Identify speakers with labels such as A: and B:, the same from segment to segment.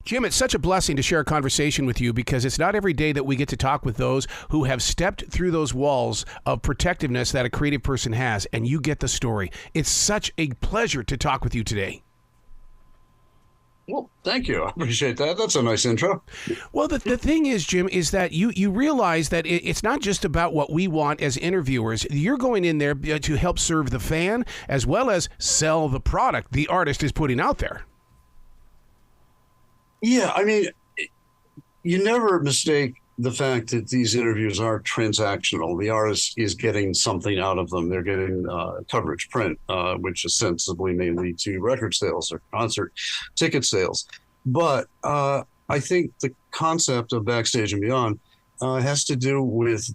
A: Jim, it's such a blessing to share a conversation with you because it's not every day that we get to talk with those who have stepped through those walls of protectiveness that a creative person has, and you get the story. It's such a pleasure to talk with you today.
B: Well, thank you. I appreciate that. That's a nice intro.
A: Well, the thing is, Jim, is that you realize that it's not just about what we want as interviewers. You're going in there to help serve the fan as well as sell the product the artist is putting out there.
B: Yeah, I mean, you never mistake the fact that these interviews are transactional. The artist is getting something out of them. They're getting coverage, print, which ostensibly may lead to record sales or concert ticket sales. But I think the concept of Backstage and Beyond has to do with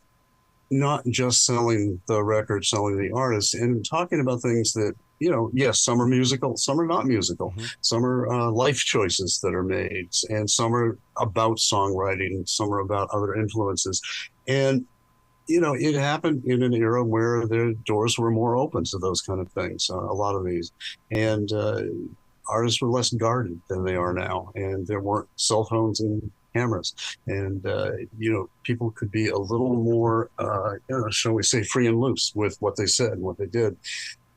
B: not just selling the record, selling the artist, and talking about things that, you know, yes, some are musical, some are not musical, some are life choices that are made, and some are about songwriting, some are about other influences. And, you know, it happened in an era where the doors were more open to those kind of things, a lot of these. And artists were less guarded than they are now, and there weren't cell phones and cameras. And, you know, people could be a little more, shall we say, free and loose with what they said and what they did.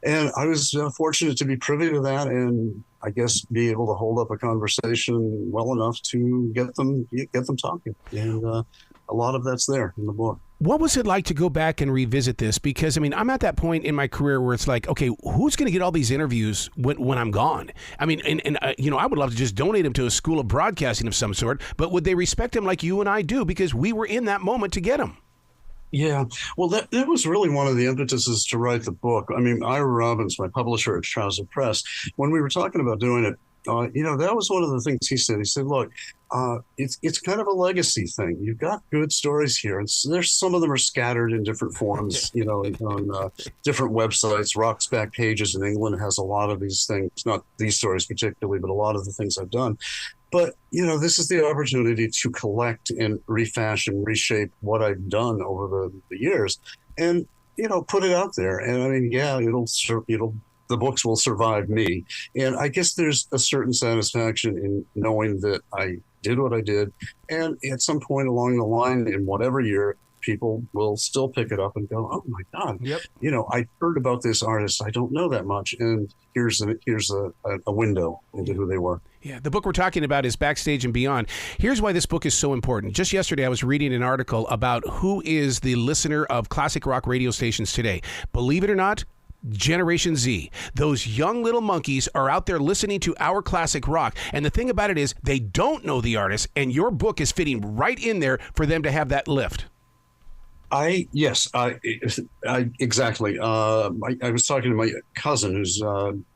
B: And I was fortunate to be privy to that, and I guess be able to hold up a conversation well enough to get them talking. And a lot of that's there in the book.
A: What was it like to go back and revisit this? Because, I mean, I'm at that point in my career where it's like, okay, who's going to get all these interviews when I'm gone? I mean, and you know, I would love to just donate them to a school of broadcasting of some sort, but would they respect them like you and I do because we were in that moment to get them?
B: Yeah, well, that was really one of the impetuses to write the book. I mean, Ira Robbins, my publisher at Trouser Press, when we were talking about doing it, you know, that was one of the things he said. He said, look, it's kind of a legacy thing. You've got good stories here. And there's some of them are scattered in different forms, you know, on different websites. Rock's Back Pages in England has a lot of these things, not these stories particularly, but a lot of the things I've done. But, you know, this is the opportunity to collect and refashion, reshape what I've done over the years and, you know, put it out there. And I mean, yeah, the books will survive me. And I guess there's a certain satisfaction in knowing that I did what I did. And at some point along the line in whatever year, people will still pick it up and go, oh my God,
A: yep.
B: You know, I heard about this artist. I don't know that much. And here's a window into who they were.
A: Yeah, the book we're talking about is Backstage and Beyond. Here's why this book is so important. Just yesterday, I was reading an article about who is the listener of classic rock radio stations today. Believe it or not, Generation Z. Those young little monkeys are out there listening to our classic rock. And the thing about it is they don't know the artist, and your book is fitting right in there for them to have that lift.
B: Yes, exactly. I was talking to my cousin who's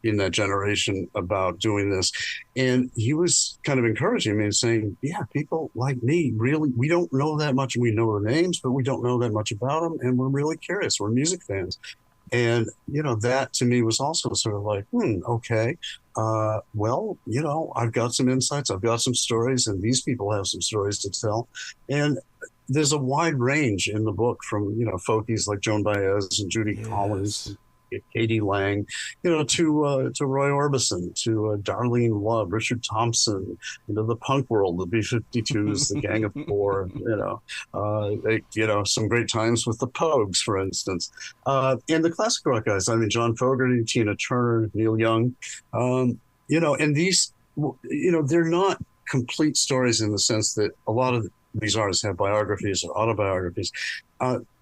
B: in that generation about doing this, and he was kind of encouraging me and saying, yeah, people like me, really, we don't know that much. We know the names, but we don't know that much about them, and we're really curious. We're music fans. And, you know, that to me was also sort of like, okay, well, you know, I've got some insights, I've got some stories, and these people have some stories to tell. And there's a wide range in the book from, you know, folkies like Joan Baez and Judy Collins, Katie Lang, you know, to Roy Orbison, to Darlene Love, Richard Thompson, into the punk world, the B-52s, the Gang of Four, you know, some great times with the Pogues, for instance, and the classic rock guys. I mean, John Fogerty, Tina Turner, Neil Young, you know, and these, you know, they're not complete stories in the sense that a lot of these artists have biographies or autobiographies.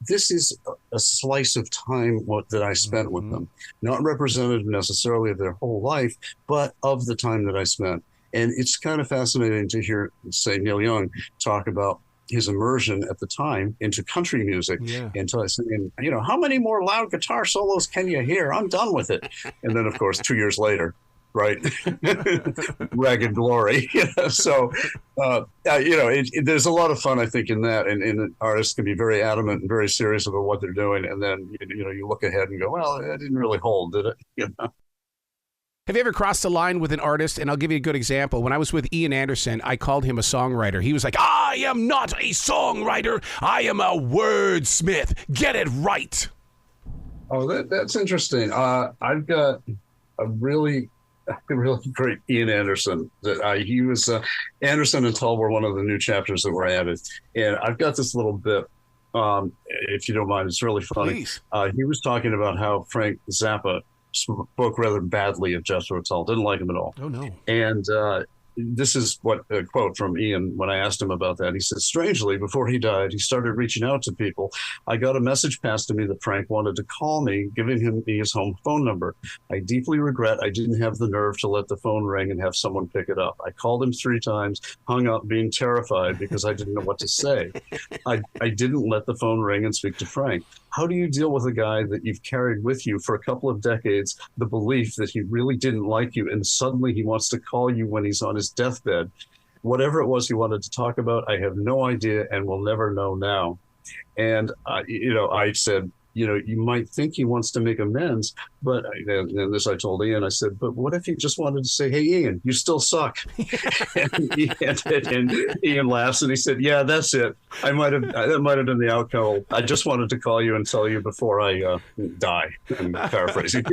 B: This is a slice of time that I spent with them, not representative necessarily of their whole life, but of the time that I spent. And it's kind of fascinating to hear, say, Neil Young talk about his immersion at the time into country music, and saying, you know, how many more loud guitar solos can you hear? I'm done with it. And then, of course, 2 years later, right, Ragged Glory. So, you know, there's a lot of fun, I think, in that. And artists can be very adamant and very serious about what they're doing. And then, you know, you look ahead and go, well, that didn't really hold, did it? You know?
A: Have you ever crossed the line with an artist? And I'll give you a good example. When I was with Ian Anderson, I called him a songwriter. He was like, I am not a songwriter. I am a wordsmith. Get it right.
B: Oh, that's interesting. I've got a really really great Ian Anderson. He was Anderson and Tull were one of the new chapters that were added, and I've got this little bit. If you don't mind, it's really funny.
A: Please.
B: He was talking about how Frank Zappa spoke rather badly of Jethro Tull, didn't like him at all.
A: Oh no!
B: And this is what a quote from Ian when I asked him about that. He said, strangely, before he died, he started reaching out to people. I got a message passed to me that Frank wanted to call me, giving me his home phone number. I deeply regret I didn't have the nerve to let the phone ring and have someone pick it up. I called him 3 times, hung up being terrified because I didn't know what to say. I didn't let the phone ring and speak to Frank. How do you deal with a guy that you've carried with you for a couple of decades, the belief that he really didn't like you, and suddenly he wants to call you when he's on his deathbed? Whatever it was he wanted to talk about, I have no idea and will never know now. And, I said, you might think he wants to make amends, but and this I told Ian, I said, but what if he just wanted to say, hey, Ian, you still suck? and Ian laughs and he said, yeah, that's it. That might have been the outcome. I just wanted to call you and tell you before I die. I'm paraphrasing.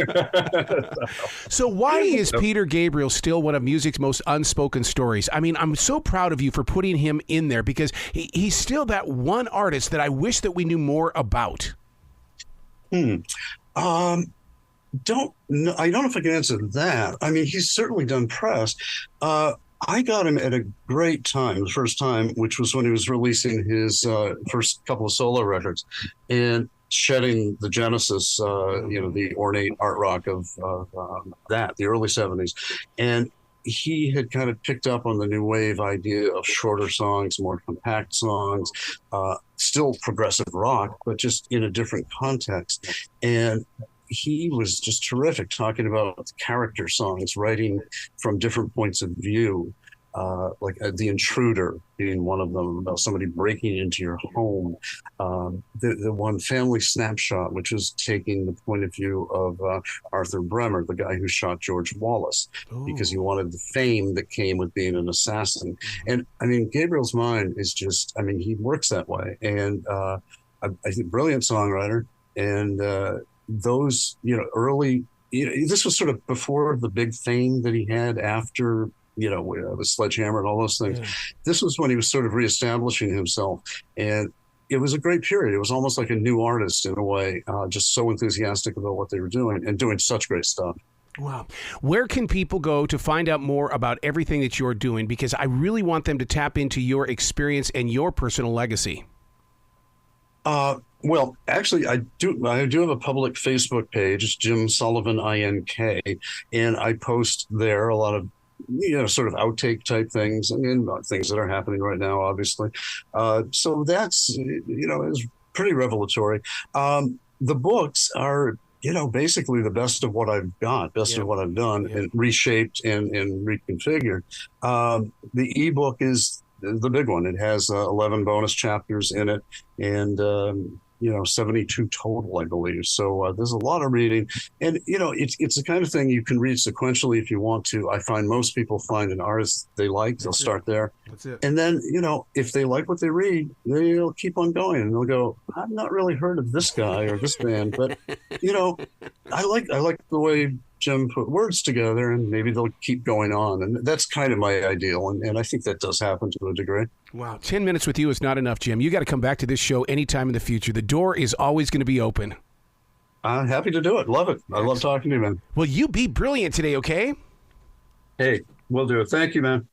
A: So why is Peter Gabriel still one of music's most unspoken stories? I mean, I'm so proud of you for putting him in there because he's still that one artist that I wish that we knew more about.
B: Don't know. I don't know if I can answer that. I mean, he's certainly done press. I got him at a great time, the first time, which was when he was releasing his first couple of solo records and shedding the genesis, the ornate art rock of the early 70s. And he had kind of picked up on the new wave idea of shorter songs, more compact songs, still progressive rock, but just in a different context. And he was just terrific talking about character songs, writing from different points of view, like The Intruder being one of them, about somebody breaking into your home. The one, Family Snapshot, which was taking the point of view of Arthur Bremer, the guy who shot George Wallace, because he wanted the fame that came with being an assassin. And I mean, Gabriel's mind is just, I mean, he works that way. And I think brilliant songwriter. And those, early, this was sort of before the big fame that he had after, the Sledgehammer and all those things. Yeah. This was when he was sort of reestablishing himself. And it was a great period. It was almost like a new artist in a way, just so enthusiastic about what they were doing and doing such great stuff.
A: Wow. Where can people go to find out more about everything that you're doing? Because I really want them to tap into your experience and your personal legacy.
B: Well, actually, I do have a public Facebook page. It's Jim Sullivan, INK, and I post there a lot of sort of outtake type things and things that are happening right now, obviously. So that's is pretty revelatory. The books are basically the best of what I've got, of what I've done, and reshaped and reconfigured. The eBook is the big one. It has 11 bonus chapters in it, and 72 total, I believe. So there's a lot of reading, and it's the kind of thing you can read sequentially if you want to. I find most people find an artist they like, they'll start there.
A: That's it.
B: And then if they like what they read, they'll keep on going, and they'll go, I've not really heard of this guy or this band, but I like the way Jim put words together, and maybe they'll keep going on. And that's kind of my ideal. And I think that does happen to a degree.
A: Wow. 10 minutes with you is not enough, Jim. You got to come back to this show anytime in the future. The door is always going to be open.
B: I'm happy to do it. Love it. I love talking to you, man.
A: Well, you be brilliant today, okay?
B: Hey, we'll do it. Thank you, man.